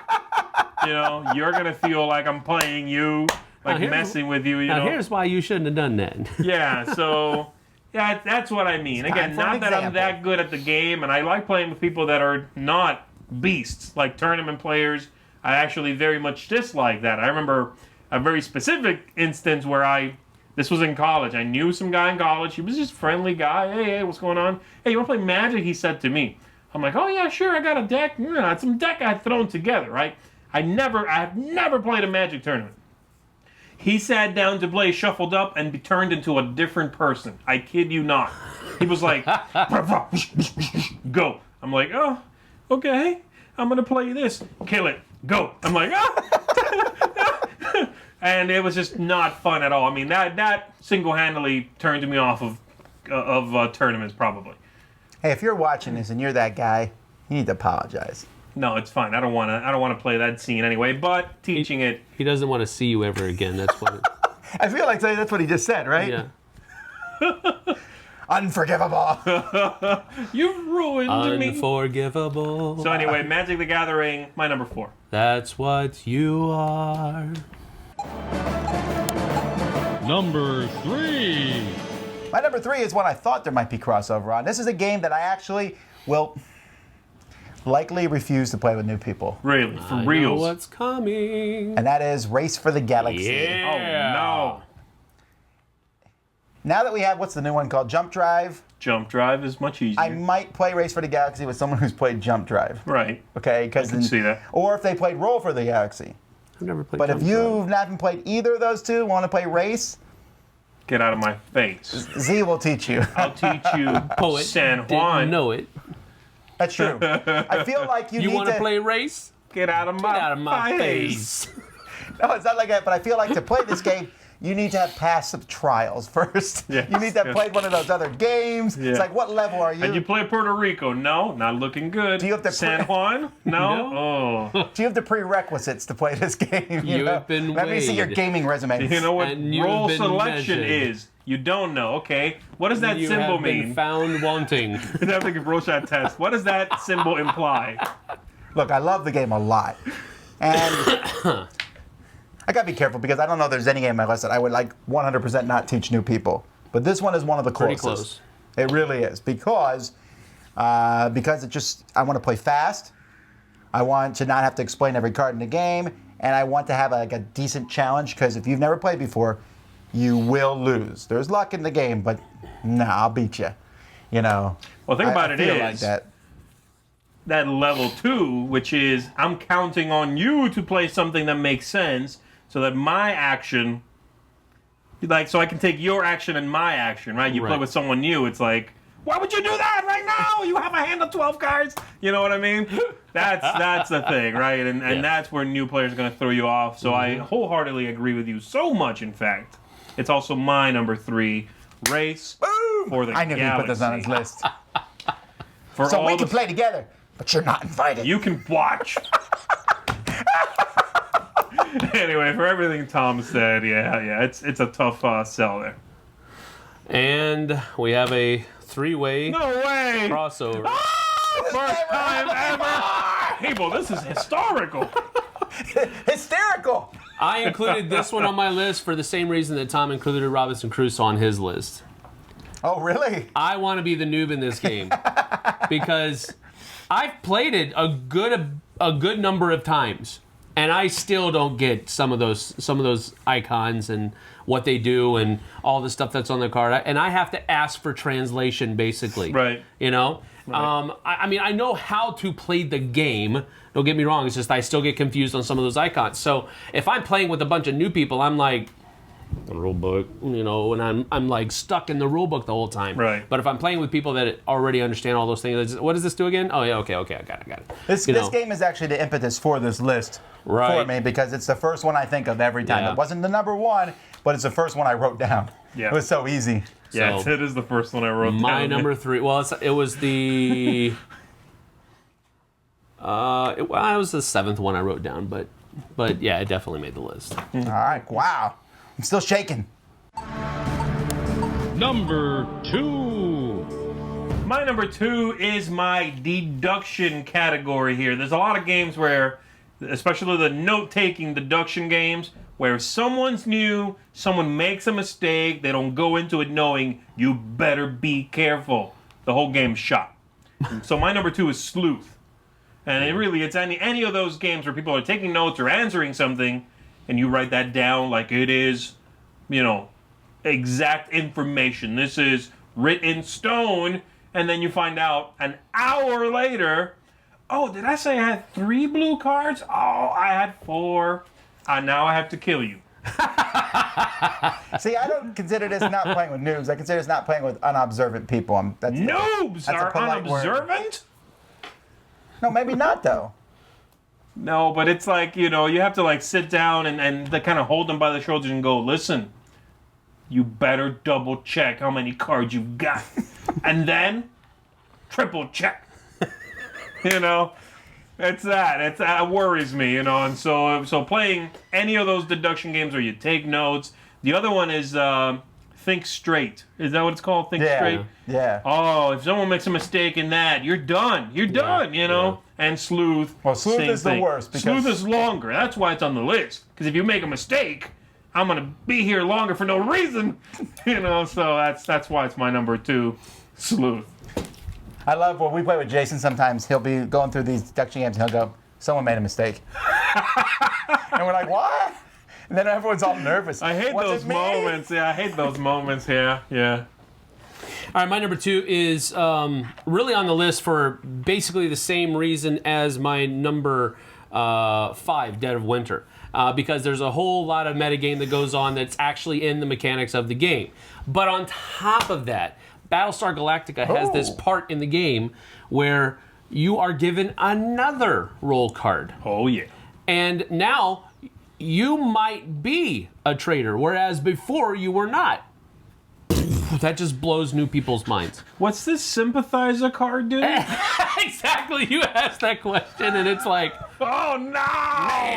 You're gonna feel like I'm playing you, like messing with you. Now here's why you shouldn't have done that. Yeah. So. Yeah, that's what I mean. Again, not that I'm that good at the game, and I like playing with people that are not beasts, like tournament players. I actually very much dislike that. I remember a very specific instance where this was in college. I knew some guy in college. He was just a friendly guy. Hey, what's going on? Hey, you want to play Magic? He said to me. I'm like, oh yeah, sure. I got a deck. It's some deck I had thrown together, right? I've never played a Magic tournament. He sat down to play, shuffled up, and turned into a different person. I kid you not. He was like, go. I'm like, oh, okay. I'm going to play this. Kill it. Go. I'm like, oh. And it was just not fun at all. I mean, that single-handedly turned me off of tournaments, probably. Hey, if you're watching this and you're that guy, you need to apologize. No, it's fine. I don't want to play that scene anyway. But teaching it, He doesn't want to see you ever again. That's what. I feel like that's what he just said, right? Yeah. Unforgivable. you've ruined me. Unforgivable. So anyway, Magic the Gathering, my number 4. That's what you are. Number 3. My number 3 is one I thought there might be crossover on. This is a game that I actually will likely refuse to play with new people. Really, for I know reals. what's coming. And that is Race for the Galaxy. Yeah. Oh no. Now that we have, what's the new one called? Jump Drive? Jump Drive is much easier. I might play Race for the Galaxy with someone who's played Jump Drive. Right. Okay, I can see that. Or if they played Roll for the Galaxy. I've never played. But if Jump you Drive. haven't played either of those two, want to play Race, Get out of my face. Z will teach you. I'll teach you Poet San didn't Juan. know it. That's true. I feel like you You need want to play race? Get out of my, Get out of my face. No, it's not like that. But I feel like to play this game, you need to have passed some trials first. Yes, You need to have yes. played one of those other games. Yeah. It's like, what level are you? And you play Puerto Rico? No, not looking good. Do you have to San Juan? No. Oh. Do you have the prerequisites to play this game? You know? have been Let me see your weighed. gaming resume. You know what And you've role been selection measured. is? You don't know. Okay. What does that You symbol have been mean? found wanting. I have to give Rorschach test. What does that symbol imply? Look, I love the game a lot. And I gotta be careful because I don't know if there's any game on my list that I would like 100% not teach new people. But this one is one of the Pretty closest. close. It really is because it just I want to play fast. I want to not have to explain every card in the game, and I want to have like a decent challenge because if you've never played before, you will lose. There's luck in the game, but I'll beat you. You know. Well, think about it feel is like that. that level 2, which is I'm counting on you to play something that makes sense, so that my action, like, so I can take your action and my action, right? You play Right. with someone new, it's like, why would you do that right now? You have a hand of 12 cards. You know what I mean? That's the thing, right? And Yeah. that's where new players are going to throw you off. So I wholeheartedly agree with you so much, in fact. It's also my number 3, Race Boom! for the I knew he put this on his Galaxy. list. For So all we the can play together, but you're not invited. You can watch. Anyway, for everything Tom said, yeah, it's a tough sell there. And we have a three-way No way! crossover. First time ever! People, this is historical. Hysterical. I included this one on my list for the same reason that Tom included Robinson Crusoe on his list. Oh, really? I want to be the noob in this game because I've played it a good number of times, and I still don't get some of those icons and what they do and all the stuff that's on the card. And I have to ask for translation, basically. Right. You know. Right. I mean, I know how to play the game. Don't get me wrong. It's just I still get confused on some of those icons. So if I'm playing with a bunch of new people, I'm like, the rule book, you know, and I'm like stuck in the rule book the whole time. Right. But if I'm playing with people that already understand all those things, what does this do again? Oh yeah, okay, I got it. This You know. game is actually the impetus for this list for Right. me because it's the first one I think of every time. Yeah. It wasn't the number one, but it's the first one I wrote down. Yeah. It was so easy. Yes, So, it is the first one I wrote down. My number 3. Well, it was the. It was the 7th one I wrote down, but yeah, it definitely made the list. All right. Wow. I'm still shaking. Number 2. My number 2 is my deduction category here. There's a lot of games where, especially the note-taking deduction games, where someone's new, someone makes a mistake, they don't go into it knowing, you better be careful. The whole game's shot. So my number 2 is Sleuth. And it's any of those games where people are taking notes or answering something, and you write that down like it is, you know, exact information. This is written in stone, and then you find out an hour later, oh, did I say I had 3 blue cards? Oh, I had 4. Now I have to kill you. See, I don't consider this not playing with noobs. I consider this not playing with unobservant people. Noobs that's a are polite word. unobservant? No, maybe not though. No, but it's like, you know, you have to like sit down and kind of hold them by the shoulders and go, listen, you better double check how many cards you've got. And then triple check. You know? It's that worries me, you know, and so playing any of those deduction games where you take notes. The other one is Think Straight. Is that what it's called? Think Straight? Yeah. Oh, if someone makes a mistake in that, you're done. You're done, you know? And Sleuth. Well, Sleuth same is the thing. worst because- Sleuth is longer. That's why it's on the list. Because if you make a mistake, I'm going to be here longer for no reason. You know, so that's why it's my number 2, Sleuth. I love when we play with Jason sometimes. He'll be going through these deduction games and he'll go, someone made a mistake. And we're like, what? And then everyone's all nervous. I hate What's those it mean? moments. Yeah, I hate those moments. Yeah. All right, my number 2 is really on the list for basically the same reason as my number 5, Dead of Winter. Because there's a whole lot of metagame that goes on that's actually in the mechanics of the game. But on top of that, Battlestar Galactica has this part in the game where you are given another role card. Oh, yeah. And now you might be a traitor, whereas before you were not. That just blows new people's minds. What's this sympathizer card do? Exactly. You asked that question, and it's like, Oh, no!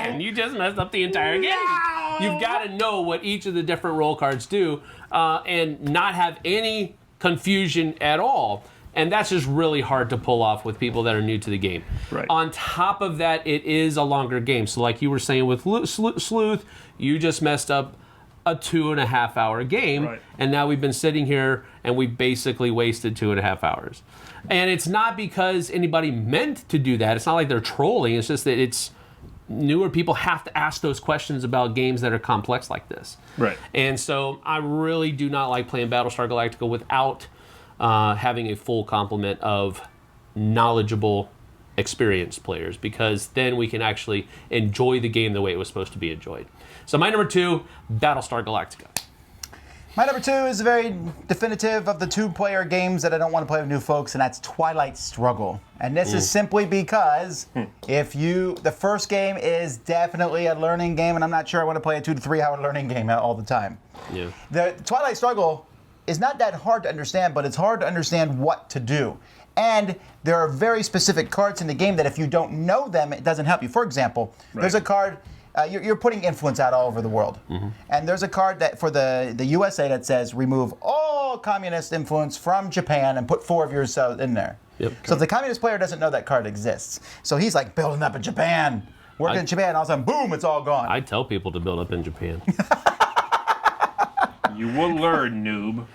man, you just messed up the entire game. No! You've got to know what each of the different role cards do and not have any confusion at all. And that's just really hard to pull off with people that are new to the game. Right. On top of that, it is a longer game. So like you were saying with Sleuth, you just messed up a 2.5 hour game. Right. And now we've been sitting here and we've basically wasted 2.5 hours. And it's not because anybody meant to do that. It's not like they're trolling. It's just that it's newer people have to ask those questions about games that are complex like this. Right. And so I really do not like playing Battlestar Galactica without having a full complement of knowledgeable, experienced players, because then we can actually enjoy the game the way it was supposed to be enjoyed. So my number 2, Battlestar Galactica. My number 2 is very definitive of the 2-player games that I don't want to play with new folks, and that's Twilight Struggle. And this is simply because the first game is definitely a learning game, and I'm not sure I want to play a 2 to 3 hour learning game all the time. Yeah. The Twilight Struggle is not that hard to understand, but it's hard to understand what to do. And there are very specific cards in the game that if you don't know them, it doesn't help you. For example, there's a card, you're putting influence out all over the world. And there's a card that for the USA that says remove all communist influence from Japan and put 4 of yours in there. Yep. So if the communist player doesn't know that card exists, so he's like building up in Japan, working in Japan, all of a sudden, boom, it's all gone. I tell people to build up in Japan. You will learn, noob.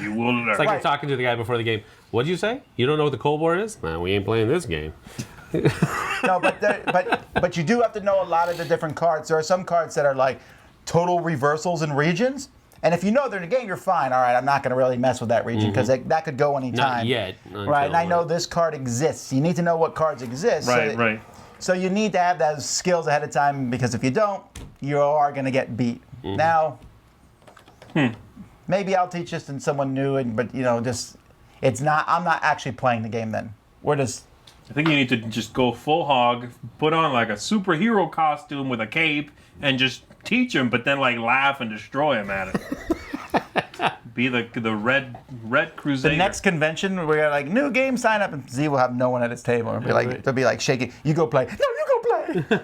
You will learn. It's like you're talking to the guy before the game. What'd you say? You don't know what the Cold War is? Nah, we ain't playing this game. No, but you do have to know a lot of the different cards. There are some cards that are like total reversals in regions. And if you know they're in the game, you're fine. All right, I'm not going to really mess with that region because that could go anytime. Not yet. Right, and I know this card exists. You need to know what cards exist. Right. So you need to have those skills ahead of time because if you don't, you are going to get beat. Now, maybe I'll teach this to someone new, but it's not. I'm not actually playing the game then. We're just. I think you need to just go full hog, put on like a superhero costume with a cape, and just teach him, but then like laugh and destroy him at it. Be the red crusader. The next convention, we're like new game sign up, and Z will have no one at his table, and they'll be like shaking. You go play. No, you go play.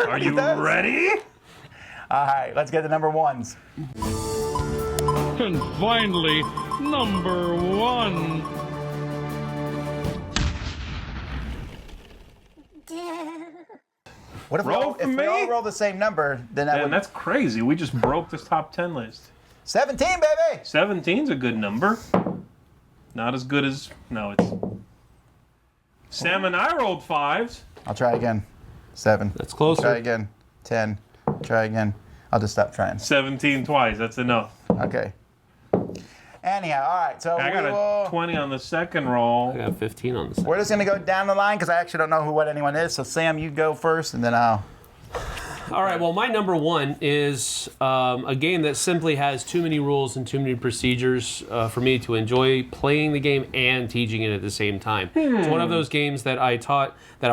Are you ready? All right, let's get the number 1s. And finally, number 1. What if, if we all roll the same number, then that would... that's crazy. We just broke this top 10 list. 17, baby! 17's a good number. Not as good as... No, it's... Sam and I rolled 5s. I'll try again. 7. That's closer. Try again. 10. Try again. I'll just stop trying. 17 twice. That's enough. Okay. Anyhow, all right. So I got a 20 on the second roll. I got 15 on the second. We're just going to go down the line because I actually don't know what anyone is. So, Sam, you go first, and then I'll... All right, well, my number 1 is a game that simply has too many rules and too many procedures for me to enjoy playing the game and teaching it at the same time. It's one of those games that I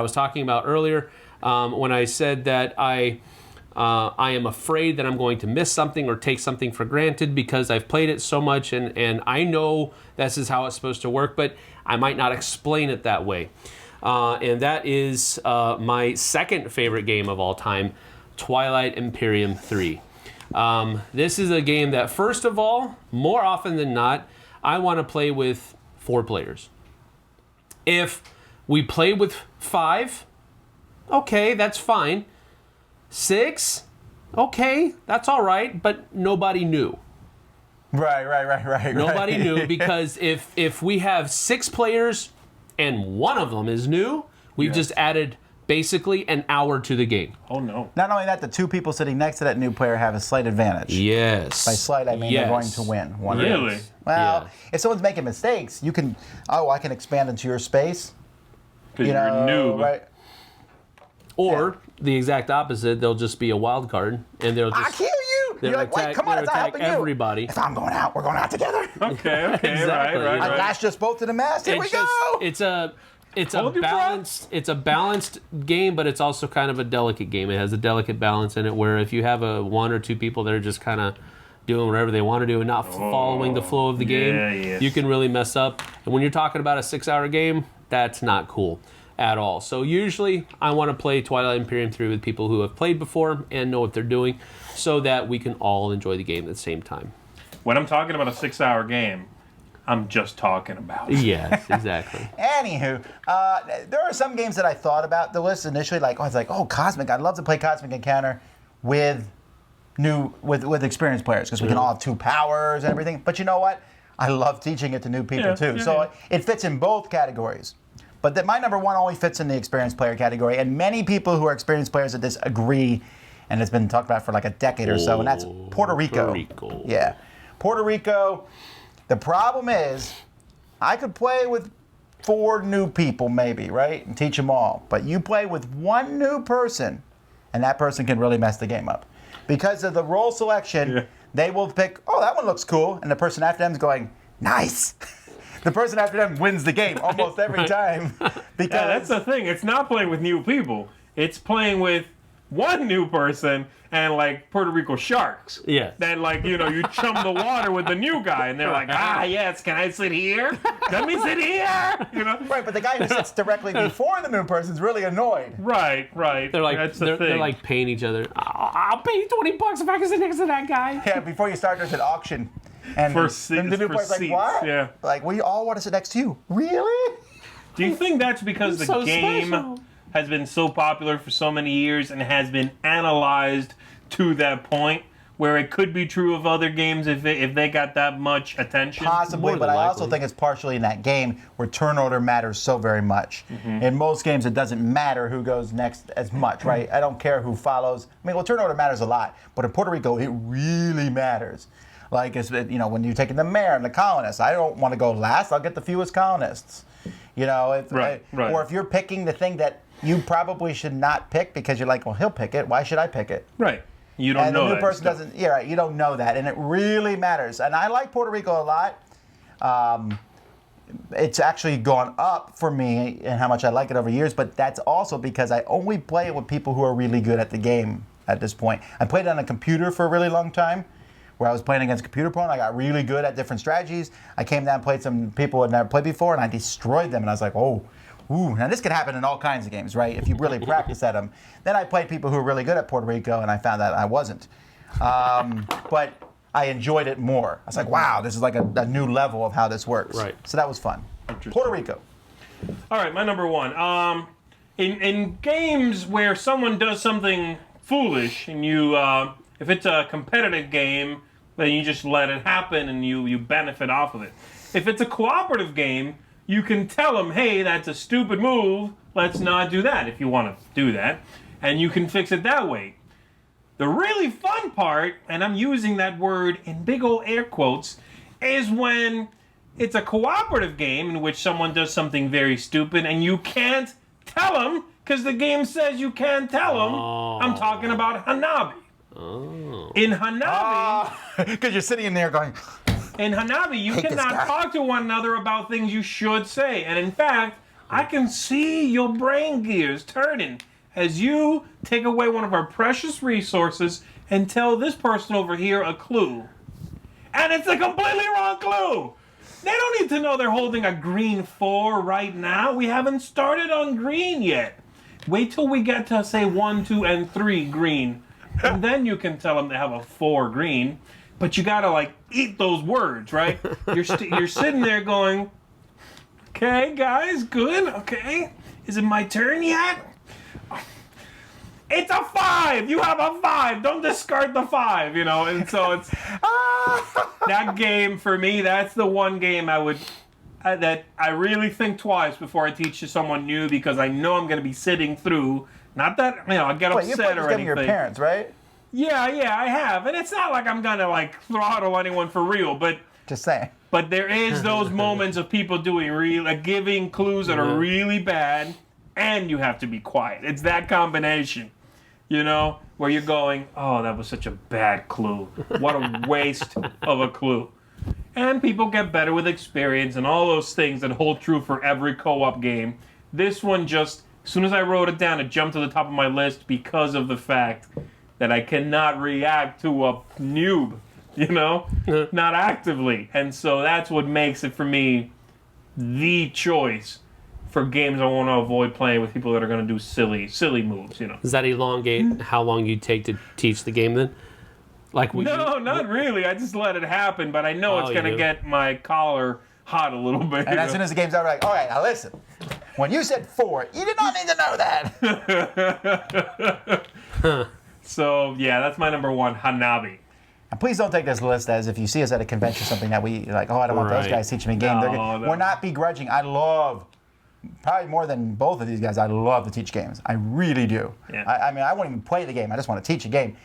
was talking about earlier when I said that I am afraid that I'm going to miss something or take something for granted because I've played it so much and I know this is how it's supposed to work, but I might not explain it that way. And that is my second favorite game of all time, Twilight Imperium 3. This is a game that, first of all, more often than not, I want to play with 4 players. If we play with 5, okay, that's fine. 6, okay, that's all right, but nobody knew. Right. Nobody knew because if we have 6 players and one of them is new, we've just added basically an hour to the game. Oh no. Not only that, the two people sitting next to that new player have a slight advantage. Yes. By slight, I mean they're going to win. One of Really? these. Well, Yeah. if someone's making mistakes, you can. Oh, I can expand into your space. Because you're a noob. right? Or the exact opposite, they'll just be a wild card, and they'll I just kill you. they'll You're like, wait, attack, come on, they'll it's not attack helping you. everybody. If I'm going out, we're going out together. Okay, Exactly. right. I lashed us both to the mast. Here we go. It's a Hold your breath. balanced game, but it's also kind of a delicate game. It has a delicate balance in it where if you have one or two people that are just kind of doing whatever they want to do and not following the flow of the game, yes. you can really mess up. And when you're talking about a 6-hour game, that's not cool at all. So usually I want to play Twilight Imperium 3 with people who have played before and know what they're doing so that we can all enjoy the game at the same time. When I'm talking about a 6-hour game, I'm just talking about it. Yes, exactly. Anywho, there are some games that I thought about the list initially. I was like, oh, Cosmic. I'd love to play Cosmic Encounter with experienced players because we can all have 2 powers and everything. But you know what? I love teaching it to new people too. So it fits in both categories. But my number 1 only fits in the experienced player category. And many people who are experienced players at this agree, and it's been talked about for like a decade or so, and that's Puerto Rico. Yeah. Puerto Rico. The problem is, I could play with 4 new people maybe, right? And teach them all. But you play with 1 new person, and that person can really mess the game up. Because of the role selection, they will pick, oh, that one looks cool. And the person after them is going, nice. The person after them wins the game almost every time. Because that's the thing. It's not playing with new people. It's playing with 1 new person and like Puerto Rico Sharks. Yeah. That you chum the water with the new guy and they're like, yes, can I sit here? Let me sit here. Right, but the guy who sits directly before the new person's really annoyed. Right. They're like That's the thing. they're like paying each other. I'll pay you $20 if I can sit next to that guy. Yeah, before you start, there's an auction. And For the new player's like, seats, what? yeah. Like, we all want to sit next to you. Really? Do you think that's because the so game special. has been so popular for so many years and has been analyzed to that point where it could be true of other games if they got that much attention? Possibly, More but than I also likely. think it's partially in that game where turn order matters so very much. In most games, it doesn't matter who goes next as much, right? I don't care who follows. Turn order matters a lot, but in Puerto Rico, it really matters. Like, when you're taking the mayor and the colonists, I don't want to go last. I'll get the fewest colonists. Right. Or if you're picking the thing that you probably should not pick because you're like, well, he'll pick it. Why should I pick it? Right. You don't And know the new that person stuff. doesn't. Yeah, right. You don't know that, and it really matters. And I like Puerto Rico a lot. It's actually gone up for me in how much I like it over years, but that's also because I only play it with people who are really good at the game at this point. I played it on a computer for a really long time, where I was playing against computer pro, and I got really good at different strategies. I came down and played some people who had never played before, and I destroyed them, and I was like, oh. Ooh, now this could happen in all kinds of games, right? If you really practice at them. Then I played people who were really good at Puerto Rico, and I found that I wasn't. But I enjoyed it more. I was like, wow, this is like a new level of how this works. Right. So that was fun. Puerto Rico. All right, my number 1. In games where someone does something foolish and you, if it's a competitive game, then you just let it happen and you benefit off of it. If it's a cooperative game, you can tell them, hey, that's a stupid move. Let's not do that if you want to do that. And you can fix it that way. The really fun part, and I'm using that word in big old air quotes, is when it's a cooperative game in which someone does something very stupid and you can't tell them because the game says you can't tell them. I'm talking about Hanabi. In Hanabi... Because you're sitting in there going... In Hanabi, you Hate this cannot guy. talk to one another about things you should say. And in fact, I can see your brain gears turning as you take away one of our precious resources and tell this person over here a clue. And it's a completely wrong clue. They don't need to know they're holding a green 4 right now. We haven't started on green yet. Wait till we get to, say, 1, 2, and 3 green. And then you can tell them they have a 4 green. But you gotta eat those words, right? You're sitting there going, okay, guys, good, okay. Is it my turn yet? It's a 5. You have a 5. Don't discard the 5, And so it's that game for me. That's the one game I would that I really think twice before I teach to someone new because I know I'm going to be sitting through. Not that I get Wait, you upset played this or game with anything. your parents, right? Yeah, I have, and it's not like I'm gonna like throttle anyone for real, but Just saying. there is those moments of people doing giving clues that are really bad, and you have to be quiet. It's that combination, where you're going, oh, that was such a bad clue. What a waste of a clue. And people get better with experience and all those things that hold true for every co-op game. This one just, as soon as I wrote it down, it jumped to the top of my list because of the fact that I cannot react to a noob, not actively. And so that's what makes it, for me, the choice for games I want to avoid playing with people that are going to do silly moves, Does that elongate how long you take to teach the game then? No, not really. I just let it happen, but I know it's going to get my collar hot a little bit. And as soon as the game's over, like, all right, now listen. When you said 4, you did not need to know that. So, yeah, that's my number 1, Hanabi. And please don't take this list as if you see us at a convention or something that we like, oh, I don't want those guys teaching me a game. No. We're not begrudging. I love, probably more than both of these guys, I love to teach games. I really do. Yeah. I mean, I won't even play the game. I just want to teach a game.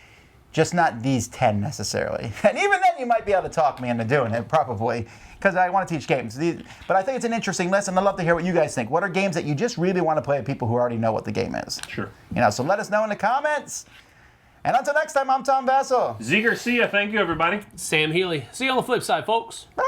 Just not these 10 necessarily. And even then, you might be able to talk me into doing it, probably, because I want to teach games. But I think it's an interesting list, and I'd love to hear what you guys think. What are games that you just really want to play with people who already know what the game is? Sure. So let us know in the comments. And until next time, I'm Tom Vassell. Z Garcia, thank you, everybody. Sam Healy. See you on the flip side, folks. Bye.